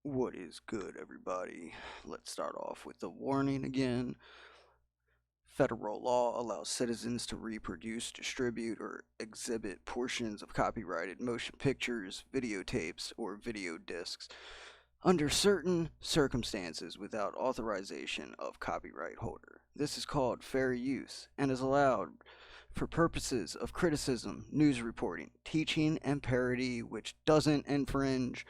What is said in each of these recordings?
What is good, everybody? Let's start off with the warning again. Federal law allows citizens to reproduce, distribute, or exhibit portions of copyrighted motion pictures, videotapes, or video discs under certain circumstances without authorization of copyright holder. This is called fair use and is allowed for purposes of criticism, news reporting, teaching, and parody, which doesn't infringe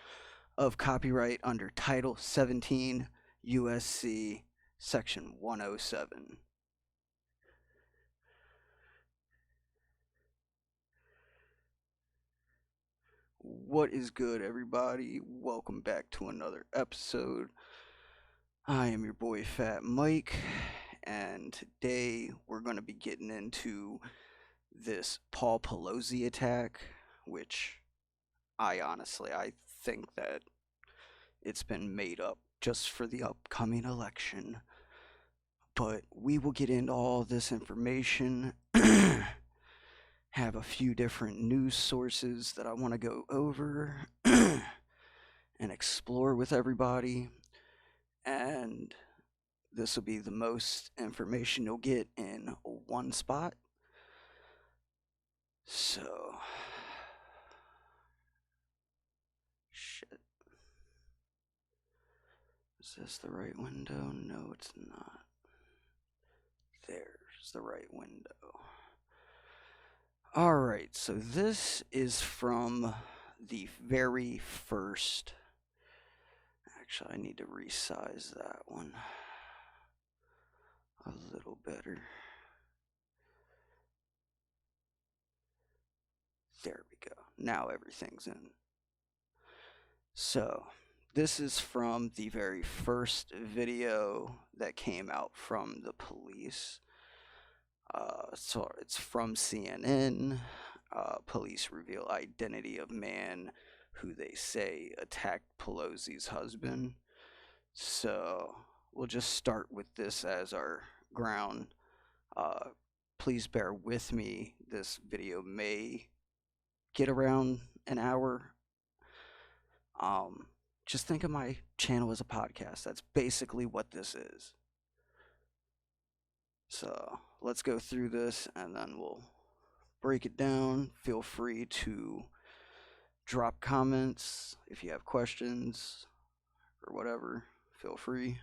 of copyright under Title 17 USC Section 107. What is good, everybody? Welcome back to another episode. I am your boy Fat Mike, and today we're going to be getting into this Paul Pelosi attack, which I think that it's been made up just for the upcoming election. But we will get into all this information, have a few different news sources that I want to go over and explore with everybody. And this will be the most information you'll get in one spot. So, shit. Is this the right window? No, it's not. There's the right window. Alright, so this is from the very first. Actually, I need to resize that one a little better. There we go. Now everything's in. So, this is from the very first video that came out from the police. So it's from CNN. Police reveal identity of man who they say attacked Pelosi's husband. So we'll just start with this as our ground. Please bear with me. This video may get around an hour. Just think of my channel as a podcast. That's basically what this is. So let's go through this and then we'll break it down. Feel free to drop comments if you have questions or whatever. Feel free.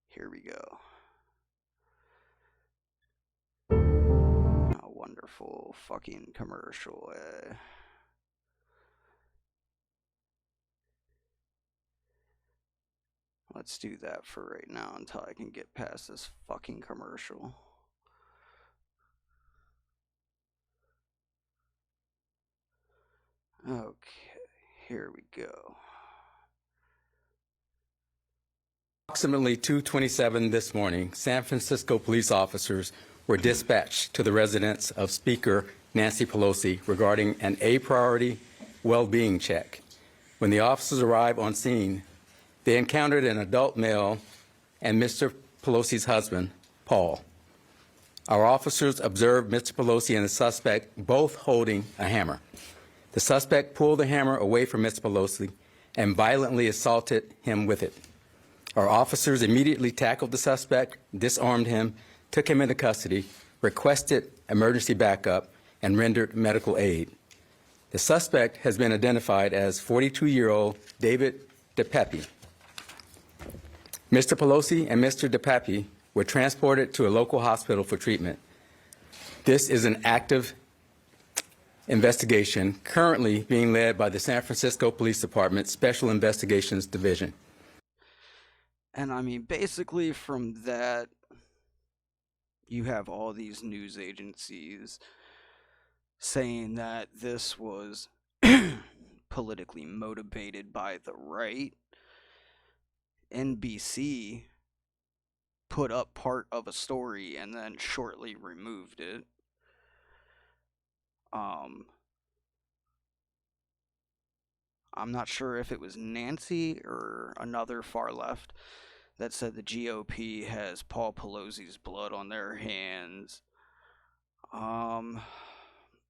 Here we go. A wonderful fucking commercial. Let's do that for right now until I can get past this fucking commercial. Okay, here we go. Approximately 2:27 this morning, San Francisco police officers were dispatched to the residence of Speaker Nancy Pelosi regarding an A-priority well-being check. When the officers arrived on scene, they encountered an adult male and Mr. Pelosi's husband, Paul. Our officers observed Mr. Pelosi and the suspect both holding a hammer. The suspect pulled the hammer away from Mr. Pelosi and violently assaulted him with it. Our officers immediately tackled the suspect, disarmed him, took him into custody, requested emergency backup, and rendered medical aid. The suspect has been identified as 42-year-old David DePepe. Mr. Pelosi and Mr. DePepe were transported to a local hospital for treatment. This is an active investigation currently being led by the San Francisco Police Department Special Investigations Division. And I mean, basically from that, you have all these news agencies saying that this was politically motivated by the right. NBC put up part of a story and then shortly removed it. I'm not sure if it was Nancy or another far left that said the GOP has Paul Pelosi's blood on their hands.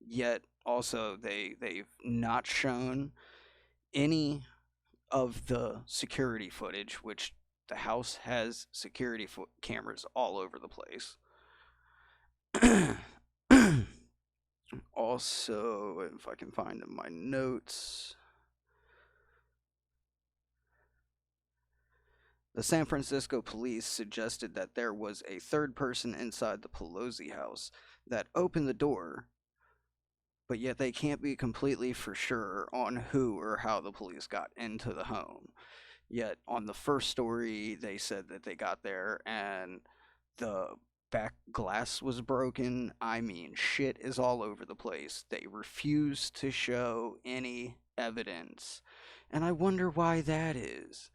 Yet also they've not shown any of the security footage, which the house has security cameras all over the place. Also, if I can find in my notes, the San Francisco police suggested that there was a third person inside the Pelosi house that opened the door, but yet they can't be completely for sure on who or how the police got into the home. Yet on the first story, they said that they got there and the back glass was broken. I mean, shit is all over the place. They refuse to show any evidence. And I wonder why that is.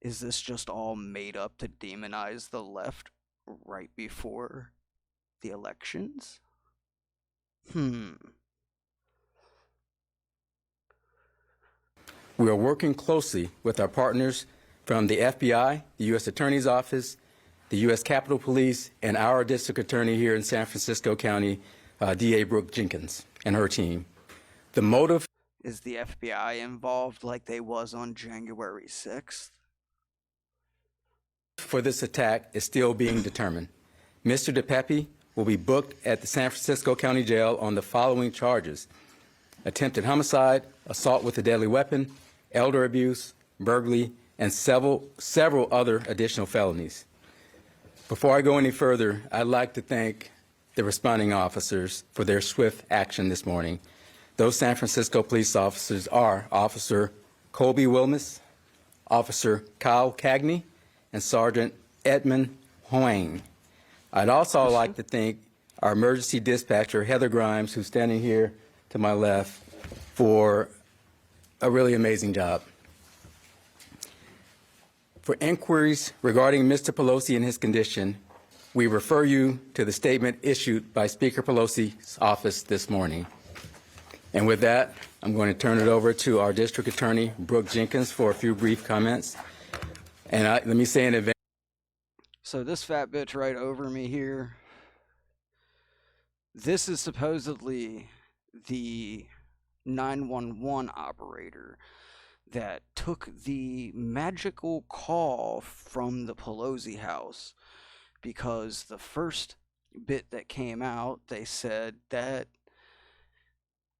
Is this just all made up to demonize the left right before the elections? We are working closely with our partners from the FBI, the U.S. Attorney's Office, the U.S. Capitol Police, and our district attorney here in San Francisco County, DA Brooke Jenkins, and her team. The motive Is the FBI involved like they was on January 6th? for this attack is still being determined. Mr. DePepe will be booked at the San Francisco County Jail on the following charges: attempted homicide, assault with a deadly weapon, elder abuse, burglary, and several other additional felonies. Before I go any further, I'd like to thank the responding officers for their swift action this morning. Those San Francisco police officers are Officer Colby Wilmus, Officer Kyle Cagney, and Sergeant Edmund Hoang. I'd also like to thank our emergency dispatcher, Heather Grimes, who's standing here to my left, for a really amazing job. For inquiries regarding Mr. Pelosi and his condition, we refer you to the statement issued by Speaker Pelosi's office this morning. And with that, I'm going to turn it over to our District Attorney, Brooke Jenkins, for a few brief comments. And let me say in advance. So this fat bitch right over me here, this is supposedly the 911 operator that took the magical call from the Pelosi house, because the first bit that came out, they said that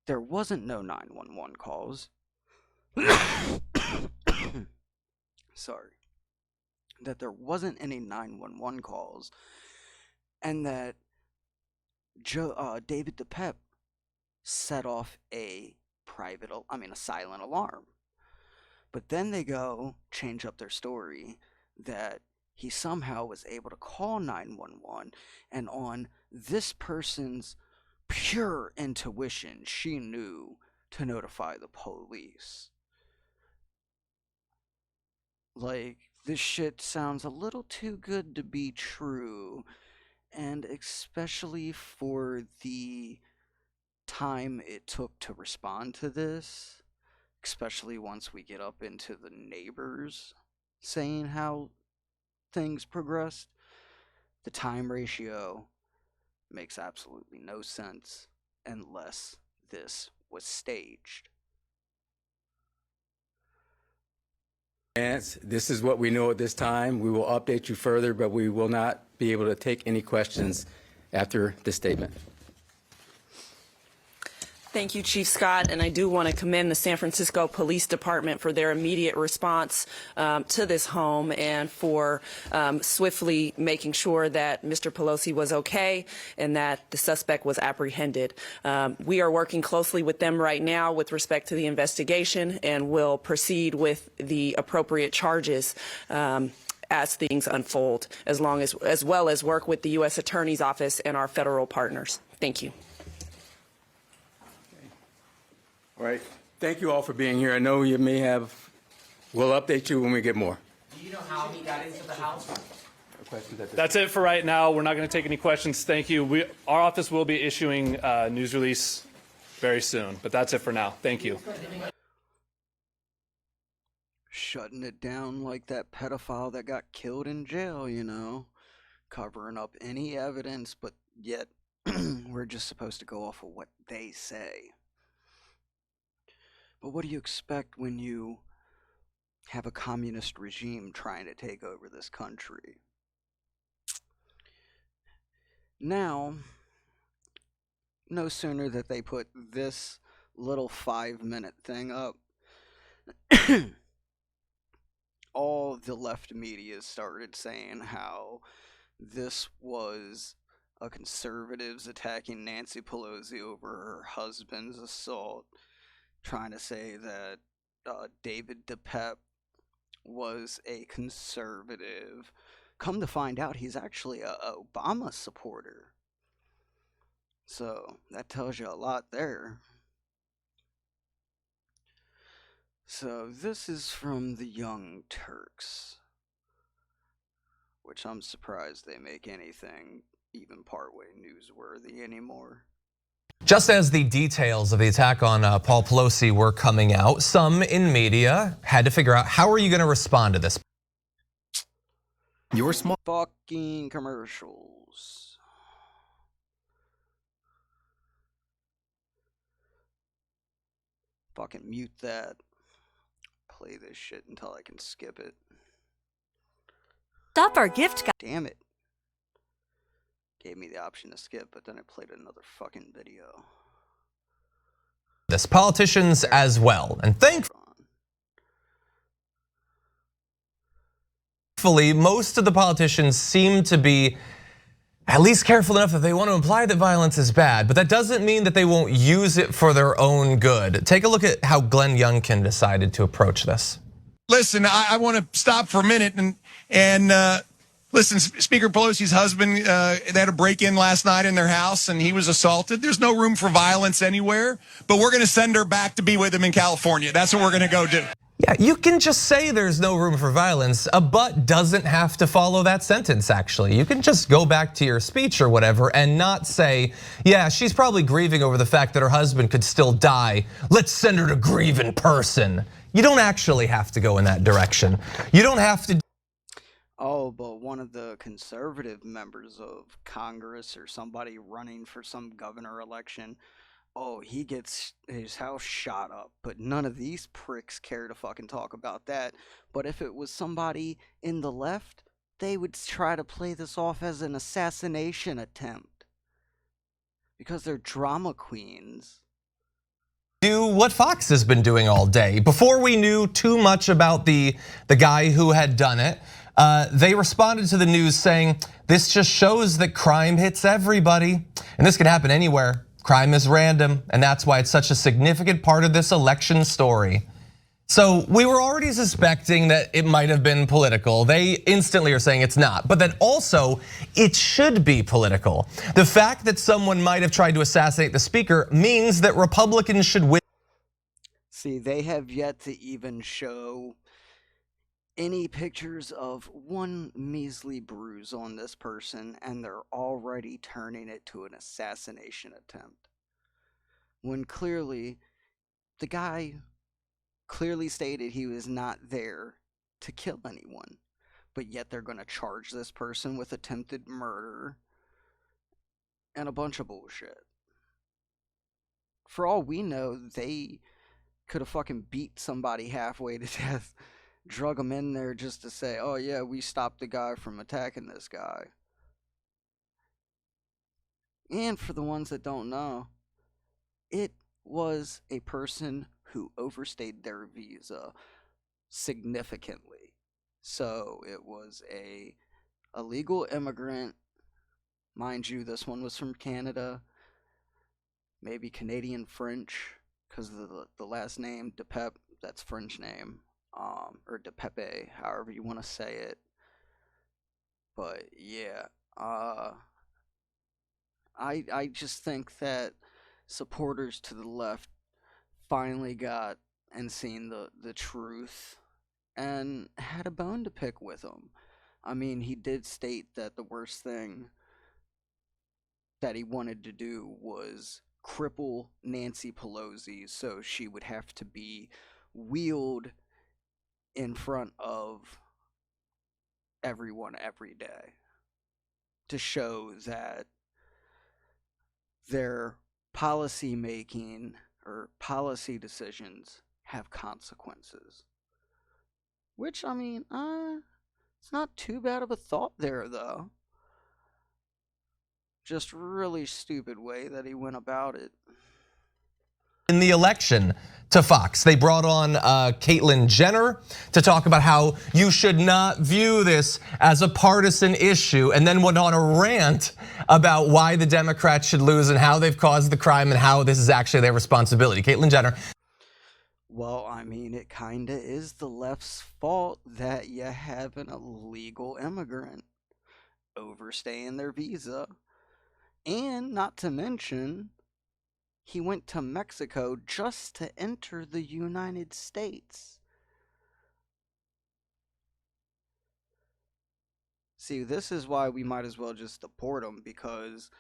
there wasn't no 911 calls. Sorry. That there wasn't any 911 calls, and that David DePep set off a silent alarm. But then they go change up their story that he somehow was able to call 911, and on this person's pure intuition, she knew to notify the police. Like, this shit sounds a little too good to be true, and especially for the time it took to respond to this, especially once we get up into the neighbors saying how things progressed, the time ratio makes absolutely no sense unless this was staged. This is what we know at this time. We will update you further, but we will not be able to take any questions after this statement. Thank you, Chief Scott, and I do want to commend the San Francisco Police Department for their immediate response to this home and for swiftly making sure that Mr. Pelosi was okay and that the suspect was apprehended. We are working closely with them right now with respect to the investigation and will proceed with the appropriate charges as things unfold, as well as work with the U.S. Attorney's Office and our federal partners. Thank you. All right. Thank you all for being here. I know you may have, we'll update you when we get more. Do you know how he got into the house? That's it for right now. We're not going to take any questions. Thank you. Our office will be issuing a news release very soon, but that's it for now. Thank you. Shutting it down like that pedophile that got killed in jail, you know, covering up any evidence, but yet we're just supposed to go off of what they say. But what do you expect when you have a communist regime trying to take over this country. Now, no sooner that they put this little 5-minute thing up, all the left media started saying how this was a conservatives attacking Nancy Pelosi over her husband's assault, trying to say that David DePep was a conservative. Come to find out, he's actually a Obama supporter. So that tells you a lot there. So this is from the Young Turks, which I'm surprised they make anything even partway newsworthy anymore. Just as the details of the attack on Paul Pelosi were coming out, some in media had to figure out, how are you going to respond to this? Your small Fucking commercials. Fucking mute that. Play this shit until I can skip it. Stop our gift guide. Damn it. Gave me the option to skip, but then I played another fucking video. This politicians as well, and thankfully, most of the politicians seem to be at least careful enough that they want to imply that violence is bad, but that doesn't mean that they won't use it for their own good. Take a look at how Glenn Youngkin decided to approach this. Listen, I want to stop for a minute and listen, Speaker Pelosi's husband, they had a break-in last night in their house and he was assaulted. There's no room for violence anywhere, but we're going to send her back to be with him in California. That's what we're going to go do. Yeah, you can just say there's no room for violence. A but doesn't have to follow that sentence, actually. You can just go back to your speech or whatever and not say, yeah, she's probably grieving over the fact that her husband could still die. Let's send her to grieve in person. You don't actually have to go in that direction. You don't have to. Oh, but one of the conservative members of Congress or somebody running for some governor election, oh, he gets his house shot up, but none of these pricks care to fucking talk about that. But if it was somebody in the left, they would try to play this off as an assassination attempt. Because they're drama queens. Do what Fox has been doing all day. Before we knew too much about the guy who had done it, they responded to the news saying, this just shows that crime hits everybody. And this can happen anywhere. Crime is random, and that's why it's such a significant part of this election story. So we were already suspecting that it might have been political. They instantly are saying it's not, but then also it should be political. The fact that someone might have tried to assassinate the speaker means that Republicans should win. See, they have yet to even show any pictures of one measly bruise on this person, and they're already turning it to an assassination attempt. When clearly, the guy clearly stated he was not there to kill anyone, but yet they're going to charge this person with attempted murder and a bunch of bullshit. For all we know, they could have fucking beat somebody halfway to death, drug him in there just to say, oh yeah, we stopped the guy from attacking this guy. And for the ones that don't know, it was a person who overstayed their visa significantly. So it was a illegal immigrant. Mind you, this one was from Canada, maybe Canadian French, because of the last name, DePep, that's French name, or DePepe, however you want to say it. But yeah, I just think that supporters to the left finally got and seen the truth and had a bone to pick with him. I mean, he did state that the worst thing that he wanted to do was cripple Nancy Pelosi so she would have to be wheeled in front of everyone every day to show that their policy making or policy decisions have consequences. Which, I mean, it's not too bad of a thought there, though. Just really stupid way that he went about it. In the election to Fox, they brought on Caitlyn Jenner to talk about how you should not view this as a partisan issue, and then went on a rant about why the Democrats should lose and how they've caused the crime and how this is actually their responsibility. Caitlyn Jenner. Well, I mean, it kinda is the left's fault that you have an illegal immigrant overstaying their visa. And not to mention, he went to Mexico just to enter the United States. See, this is why we might as well just deport him, because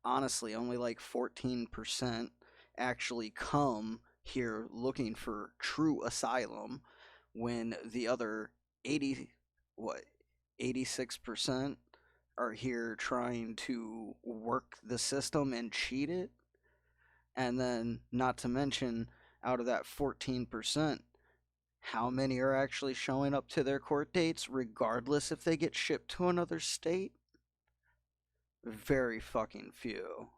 honestly, only like 14% actually come here looking for true asylum, when the other 86% are here trying to work the system and cheat it. And then, not to mention, out of that 14%, how many are actually showing up to their court dates regardless if they get shipped to another state? Very fucking few.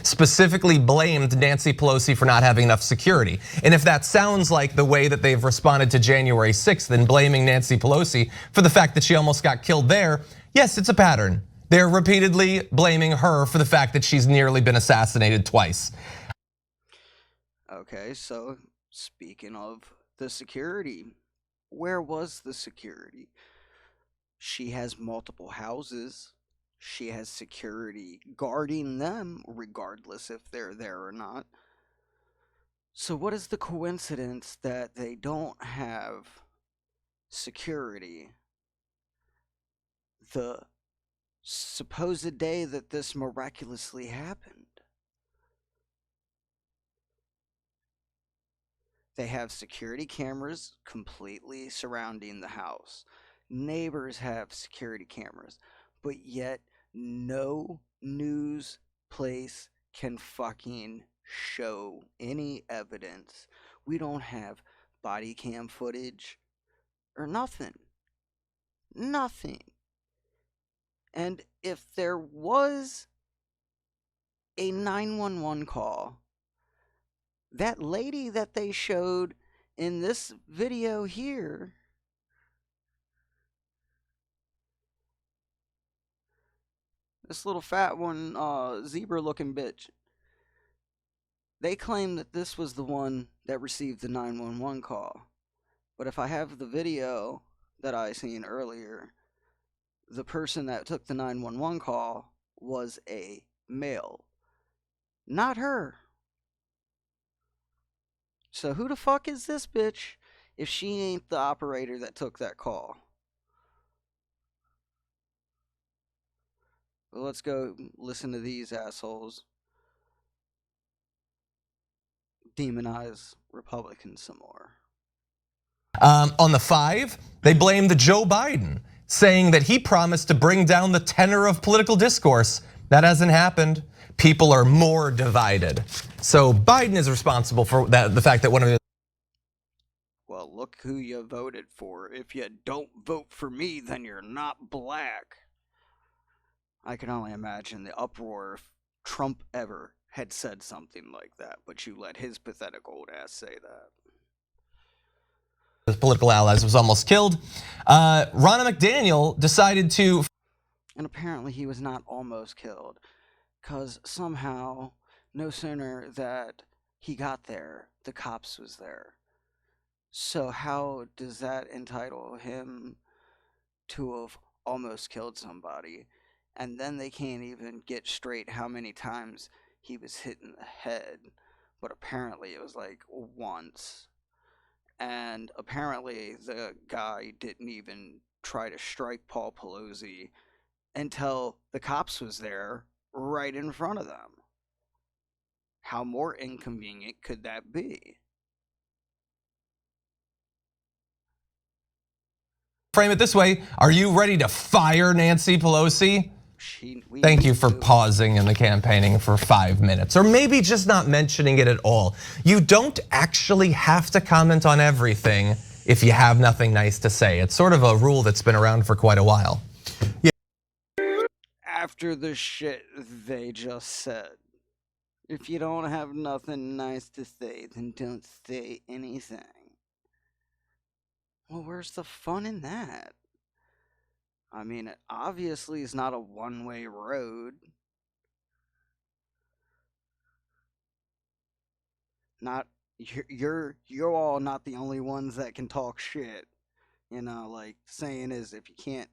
Specifically blamed Nancy Pelosi for not having enough security. And if that sounds like the way that they've responded to January 6th, then blaming Nancy Pelosi for the fact that she almost got killed there, yes, it's a pattern. They're repeatedly blaming her for the fact that she's nearly been assassinated twice. Okay, so speaking of the security, where was the security? She has multiple houses. She has security guarding them, regardless if they're there or not. So what is the coincidence that they don't have security the supposed day that this miraculously happened? They have security cameras completely surrounding the house. Neighbors have security cameras. But yet, no news place can fucking show any evidence. We don't have body cam footage or nothing. Nothing. And if there was a 911 call, that lady that they showed in this video here, this little fat one, zebra looking bitch, they claim that this was the one that received the 911 call. But if I have the video that I seen earlier, the person that took the 911 call was a male, not her. So who the fuck is this bitch if she ain't the operator that took that call? Well, let's go listen to these assholes demonize Republicans some more. On the 5, they blame the Joe Biden, saying that he promised to bring down the tenor of political discourse. That hasn't happened. People are more divided. So Biden is responsible for that, the fact that one of the... Well, look who you voted for. If you don't vote for me, then you're not black. I can only imagine the uproar if Trump ever had said something like that, but you let his pathetic old ass say that. His political allies was almost killed. Ronna McDaniel decided to... And apparently he was not almost killed, because somehow, no sooner that he got there, the cops was there. So how does that entitle him to have almost killed somebody? And then they can't even get straight how many times he was hit in the head. But apparently it was like once. And apparently the guy didn't even try to strike Paul Pelosi until the cops was there right in front of them. How more inconvenient could that be? Frame it this way, are you ready to fire Nancy Pelosi? Thank you for pausing in the campaigning for 5 minutes, or maybe just not mentioning it at all. You don't actually have to comment on everything if you have nothing nice to say. It's sort of a rule that's been around for quite a while. After the shit they just said, if you don't have nothing nice to say, then don't say anything. Well, where's the fun in that? I mean, it obviously is not a one-way road. Not you're all not the only ones that can talk shit. You know, like saying is, if you can't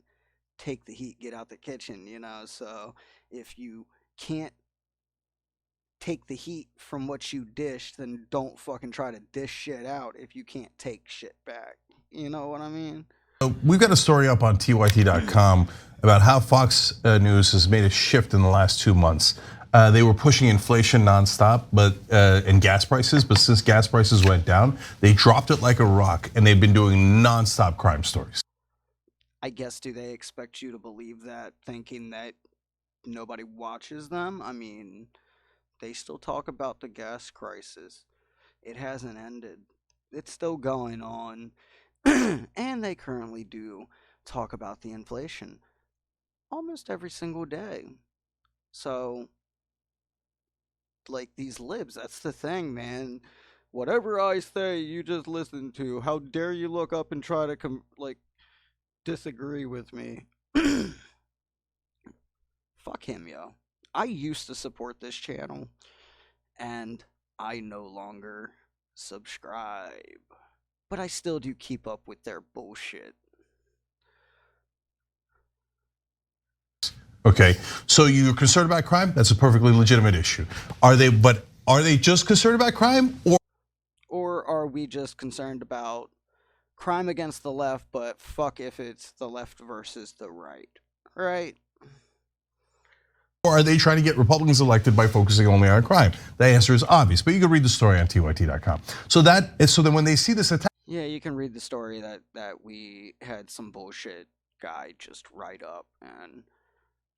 take the heat, get out the kitchen, you know. So if you can't take the heat from what you dished, then don't fucking try to dish shit out if you can't take shit back. You know what I mean? We've got a story up on tyt.com about how Fox News has made a shift in the last 2 months. They were pushing inflation nonstop, and gas prices. But since gas prices went down, they dropped it like a rock, and they've been doing nonstop crime stories. I guess, do they expect you to believe that, thinking that nobody watches them? I mean, they still talk about the gas crisis. It hasn't ended. It's still going on. And they currently do talk about the inflation almost every single day. So, like, these libs, that's the thing, man. Whatever I say, you just listen to. How dare you look up and try to, disagree with me. Fuck him, yo. I used to support this channel, and I no longer subscribe. But I still do keep up with their bullshit. Okay, so you're concerned about crime? That's a perfectly legitimate issue. Are they just concerned about crime, or are we just concerned about crime against the left, but fuck if it's the left versus the right, right? Or are they trying to get Republicans elected by focusing only on crime? The answer is obvious, but you can read the story on tyt.com. So then when they see this attack. Yeah, you can read the story that we had some bullshit guy just write up and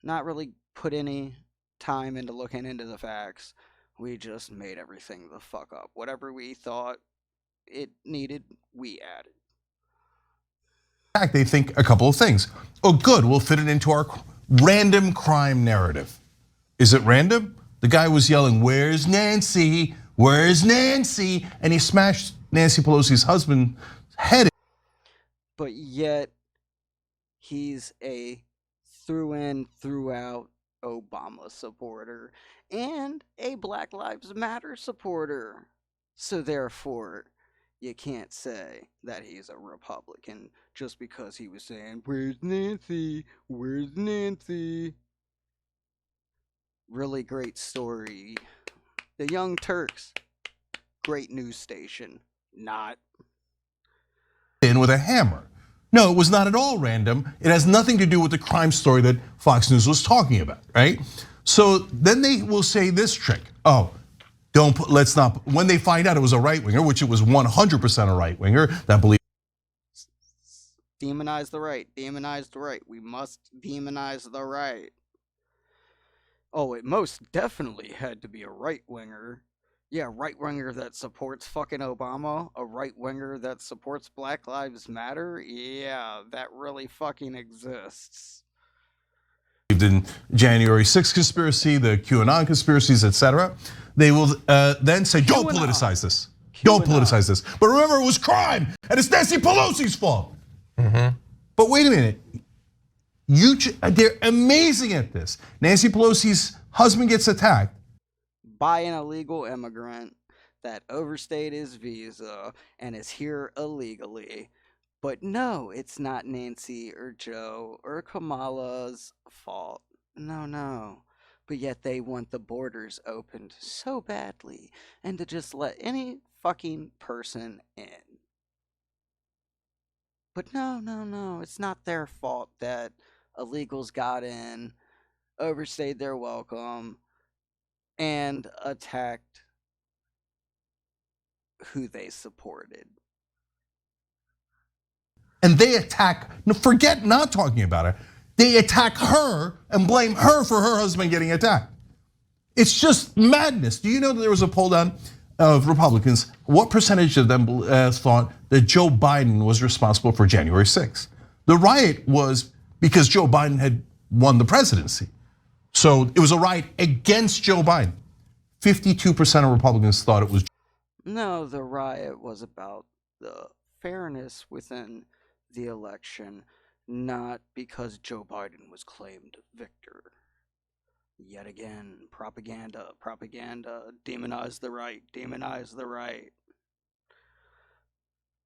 not really put any time into looking into the facts. We just made everything the fuck up. Whatever we thought it needed, we added. They think a couple of things. Oh, good, we'll fit it into our random crime narrative. Is it random? The guy was yelling, "Where's Nancy? Where's Nancy?" And he smashed Nancy Pelosi's husband's head. But yet, he's a through and throughout Obama supporter and a Black Lives Matter supporter. So therefore, you can't say that he's a Republican just because he was saying, "Where's Nancy? Where's Nancy?" Really great story. The Young Turks, great news station. Not. In with a hammer. No, it was not at all random. It has nothing to do with the crime story that Fox News was talking about, right? So then they will say this trick. Oh, let's not, when they find out it was a right winger, which it was 100% a right winger that believed. Demonize the right, demonize the right. We must demonize the right. Oh, it most definitely had to be a right winger. Yeah, right winger that supports fucking Obama, a right winger that supports Black Lives Matter. Yeah, that really fucking exists. In January 6th conspiracy, the QAnon conspiracies, etc. They will then say, "Don't politicize this. Don't politicize this." But remember, it was crime, and it's Nancy Pelosi's fault. But wait a minute. They're amazing at this. Nancy Pelosi's husband gets attacked By an illegal immigrant that overstayed his visa and is here illegally. But no, it's not Nancy or Joe or Kamala's fault. No. But yet they want the borders opened so badly and to just let any fucking person in. But no, it's not their fault that illegals got in, overstayed their welcome, and attacked who they supported. and they attack, forget not talking about her, they attack her and blame her for her husband getting attacked. It's just madness. Do you know that there was a poll done of Republicans, what percentage of them thought that Joe Biden was responsible for January 6th? The riot was because Joe Biden had won the presidency. So it was a riot against Joe Biden. 52% of Republicans thought it was. No, the riot was about the fairness within the election, not because Joe Biden was claimed victor. Yet again, propaganda, demonize the right, demonize the right.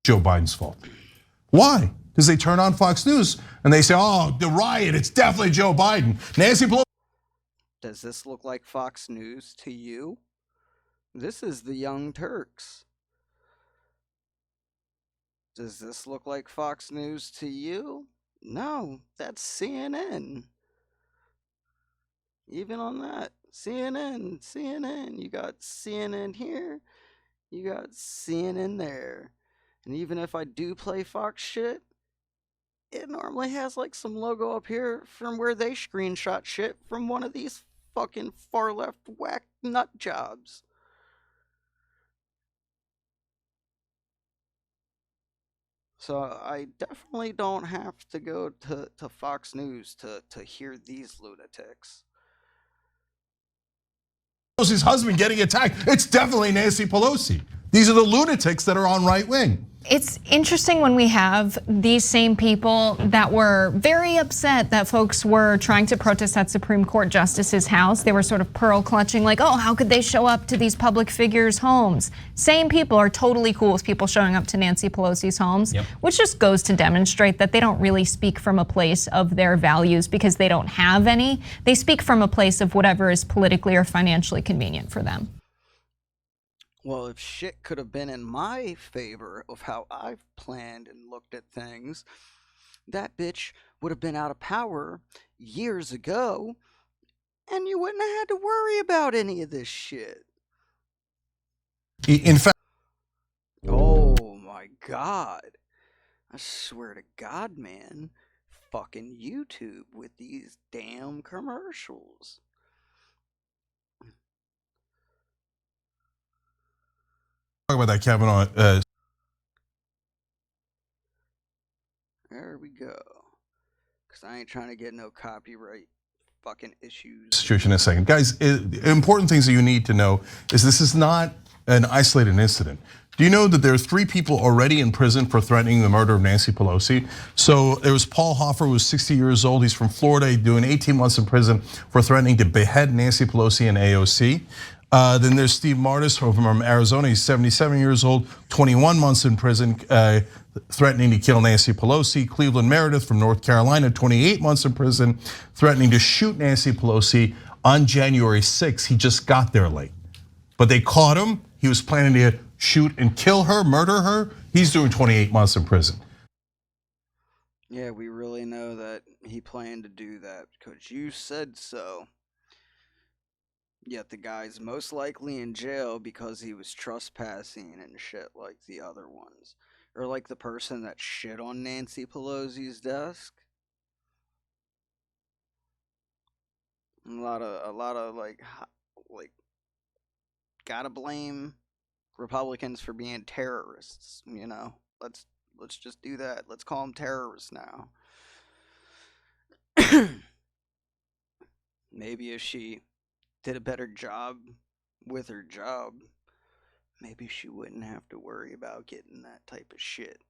Joe Biden's fault. Why? Because they turn on Fox News and they say, oh, the riot, it's definitely Joe Biden. Nancy Pelosi. Does this look like Fox News to you? This is the Young Turks. Does this look like Fox News to you? No, that's CNN. Even on that, CNN. You got CNN here, you got CNN there. And even if I do play Fox shit, it normally has like some logo up here from where they screenshot shit from one of these fucking far left whack nut jobs. So I definitely don't have to go to Fox News to hear these lunatics. Pelosi's husband getting attacked. It's definitely Nancy Pelosi. These are the lunatics that are on right wing. It's interesting when we have these same people that were very upset that folks were trying to protest at Supreme Court Justice's house. They were sort of pearl clutching like, oh, how could they show up to these public figures' homes? Same people are totally cool with people showing up to Nancy Pelosi's homes, which just goes to demonstrate that they don't really speak from a place of their values because they don't have any. They speak from a place of whatever is politically or financially convenient for them. Well, if shit could have been in my favor of how I've planned and looked at things, that bitch would have been out of power years ago, and you wouldn't have had to worry about any of this shit. In fact, oh my God. I swear to God, man. Fucking YouTube with these damn commercials. talk about that Kavanaugh there we go. Because I ain't trying to get no copyright fucking issues. situation in a second. Guys, important things that you need to know is this is not an isolated incident. Do you know that there are 3 people already in prison for threatening the murder of Nancy Pelosi? So there was Paul Hoffer, who was 60 years old. He's from Florida. He's doing 18 months in prison for threatening to behead Nancy Pelosi and AOC. Then there's Steve Martis from Arizona. He's 77 years old, 21 months in prison, threatening to kill Nancy Pelosi. Cleveland Meredith from North Carolina, 28 months in prison, threatening to shoot Nancy Pelosi on January 6th. He just got there late. But they caught him. He was planning to shoot and kill her, murder her. He's doing 28 months in prison. Yeah, we really know that he planned to do that because you said so. Yet the guy's most likely in jail because he was trespassing and shit like the other ones. Or like the person that shit on Nancy Pelosi's desk. A lot of like gotta blame Republicans for being terrorists, you know. Let's just do that. Let's call them terrorists now. Maybe if she did a better job with her job, maybe she wouldn't have to worry about getting that type of shit.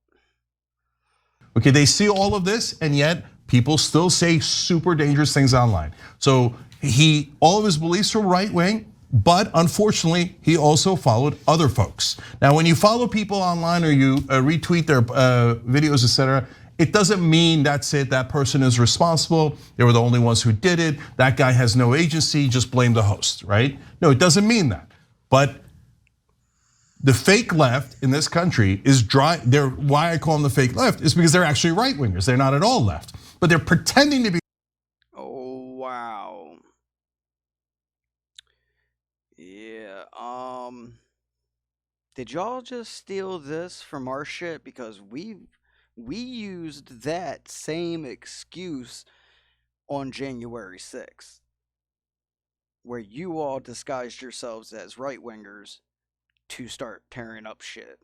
Okay, they see all of this, and yet people still say super dangerous things online. So all of his beliefs were right wing, but unfortunately, he also followed other folks. Now, when you follow people online or you retweet their videos, etc., it doesn't mean that's it, that person is responsible, they were the only ones who did it, that guy has no agency, just blame the host, right? No, it doesn't mean that. But the fake left in this country is why I call them the fake left is because they're actually right wingers. They're not at all left, but they're pretending to be. Oh, wow. Yeah, did y'all just steal this from our shit? Because we used that same excuse on January 6th, where you all disguised yourselves as right-wingers to start tearing up shit.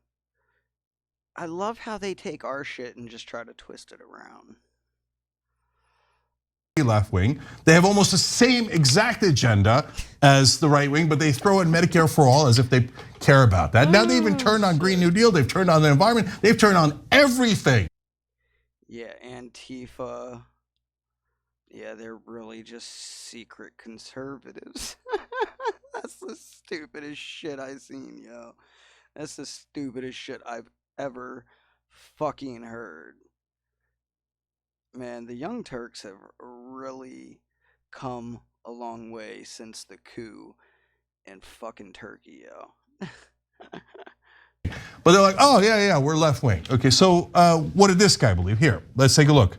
I love how they take our shit and just try to twist it around. Left wing. They have almost the same exact agenda as the right wing, but they throw in Medicare for all as if they care about that. Now they even turned on Green New Deal. They've turned on the environment. They've turned on everything. Yeah, Antifa. Yeah, they're really just secret conservatives. That's the stupidest shit I've seen, yo. That's the stupidest shit I've ever fucking heard. Man, the Young Turks have really come a long way since the coup in fucking Turkey, yo. But they're like, oh, yeah, we're left wing. Okay, so what did this guy believe? Here, let's take a look.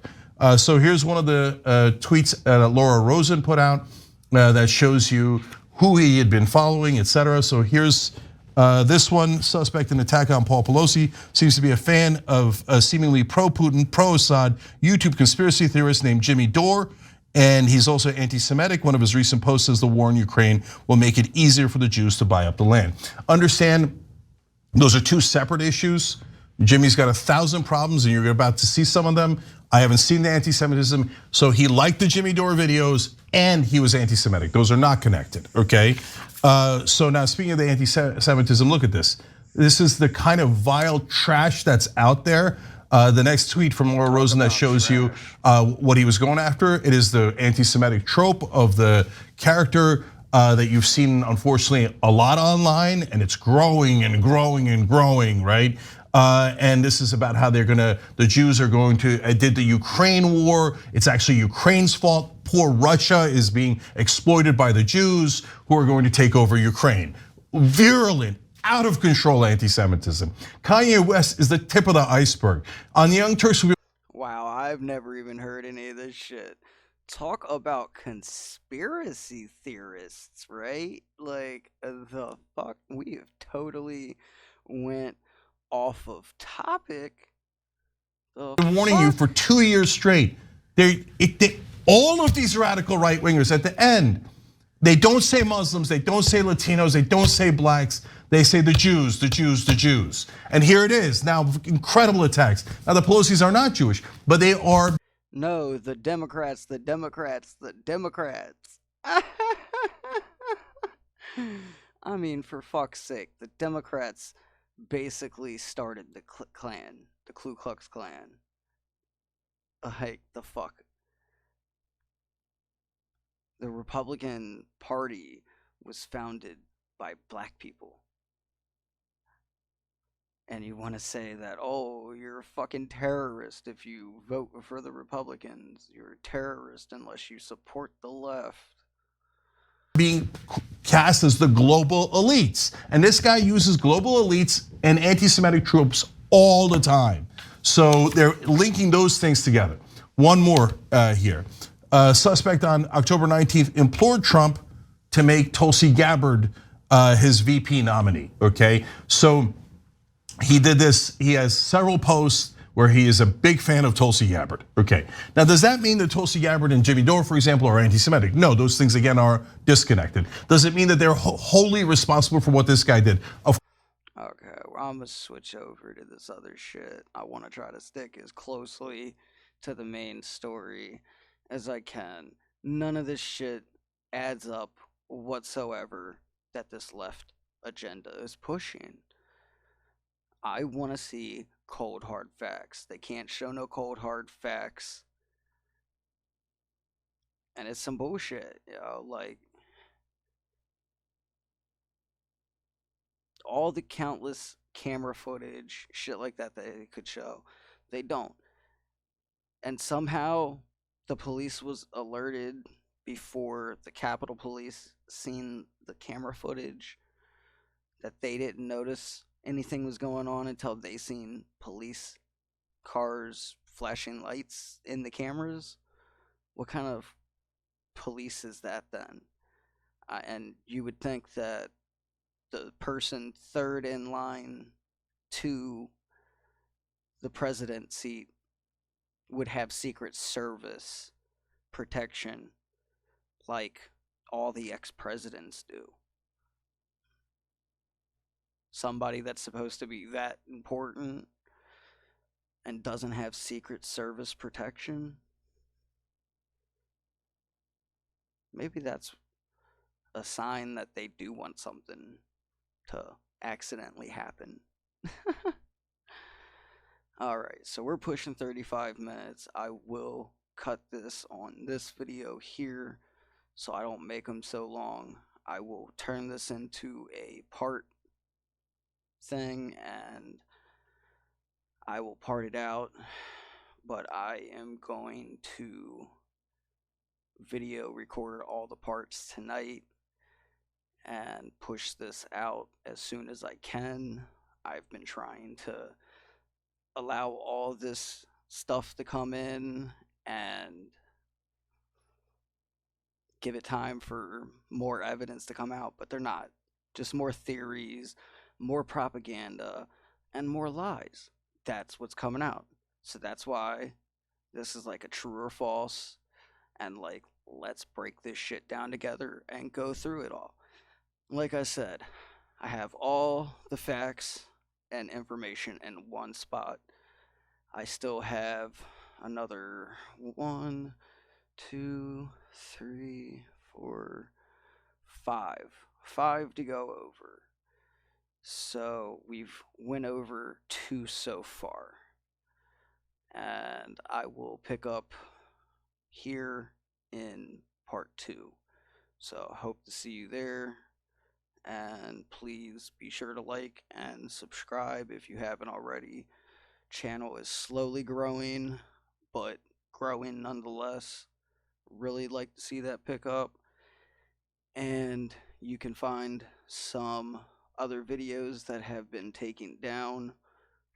So here's one of the tweets that Laura Rosen put out that shows you who he had been following, etc. So here's this one: suspect in attack on Paul Pelosi seems to be a fan of a seemingly pro-Putin, pro-Assad YouTube conspiracy theorist named Jimmy Dore. And he's also anti-Semitic. One of his recent posts says the war in Ukraine will make it easier for the Jews to buy up the land. Understand, those are two separate issues. Jimmy's got 1,000 problems and you're about to see some of them. I haven't seen the anti-Semitism. So he liked the Jimmy Dore videos and he was anti-Semitic. Those are not connected, okay? So now speaking of the anti-Semitism, look at this. This is the kind of vile trash that's out there. The next tweet from Laura Rosen that shows you what he was going after. It is the anti-Semitic trope of the character that you've seen, unfortunately, a lot online, and it's growing and growing and growing, right? And this is about how the Jews are going to, did the Ukraine war. It's actually Ukraine's fault. Poor Russia is being exploited by the Jews who are going to take over Ukraine. Virulent, out of control anti-Semitism. Kanye West is the tip of the iceberg. On the Young Turks, wow, I've never even heard any of this shit. Talk about conspiracy theorists, right? Like, the fuck? We have totally went off of topic. I'm warning you for 2 years straight. All of these radical right-wingers at the end, they don't say Muslims, they don't say Latinos, they don't say blacks. They say the Jews, the Jews, the Jews. And here it is, now incredible attacks. Now the Pelosi's are not Jewish, but they are. No, the Democrats, the Democrats, the Democrats. I mean, for fuck's sake, the Democrats basically started the Klan, the Ku Klux Klan. Like, the fuck. The Republican Party was founded by black people. And you want to say that, oh, you're a fucking terrorist if you vote for the Republicans. You're a terrorist unless you support the left. Being cast as the global elites. And this guy uses global elites and anti-Semitic tropes all the time. So they're linking those things together. One more here. Suspect on October 19th implored Trump to make Tulsi Gabbard his VP nominee, okay? So he did this, he has several posts where he is a big fan of Tulsi Gabbard. Okay, now does that mean that Tulsi Gabbard and Jimmy Dore, for example, are anti-Semitic? No, those things again are disconnected. Does it mean that they're wholly responsible for what this guy did? Okay, well, I'm gonna switch over to this other shit. I wanna try to stick as closely to the main story as I can. None of this shit adds up whatsoever that this left agenda is pushing. I want to see cold hard facts. They can't show no cold hard facts. And it's some bullshit, you know, like all the countless camera footage, shit like that they could show. They don't. And somehow the police was alerted before the Capitol Police seen the camera footage that they didn't notice anything was going on until they seen police cars flashing lights in the cameras. What kind of police is that then? And you would think that the person third in line to the president's seat would have Secret Service protection like all the ex-presidents do. somebody that's supposed to be that important and doesn't have Secret Service protection. Maybe that's a sign that they do want something to accidentally happen. Alright, so we're pushing 35 minutes. I will cut this on this video here so I don't make them so long. I will turn this into a part thing and I will part it out, but I am going to video record all the parts tonight and push this out as soon as I can. I've been trying to allow all this stuff to come in and give it time for more evidence to come out, but they're not. Just more theories, more propaganda, and more lies. That's what's coming out. So that's why this is like a true or false, and like, let's break this shit down together and go through it all. Like I said, I have all the facts and information in one spot. I still have another 1, 2, 3, 4, 5 to go over. So we've went over 2 so far, and I will pick up here in part 2. So hope to see you there, and please be sure to like and subscribe if you haven't already. Channel is slowly growing, but growing nonetheless. Really like to see that pick up. And you can find some other videos that have been taken down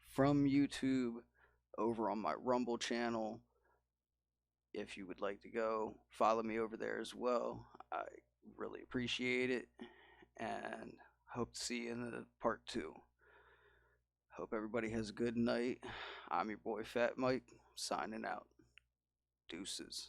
from YouTube over on my Rumble channel. If you would like to go follow me over there as well, I really appreciate it, and hope to see you in the part 2. Hope everybody has a good night. I'm your boy Fat Mike, signing out. Deuces.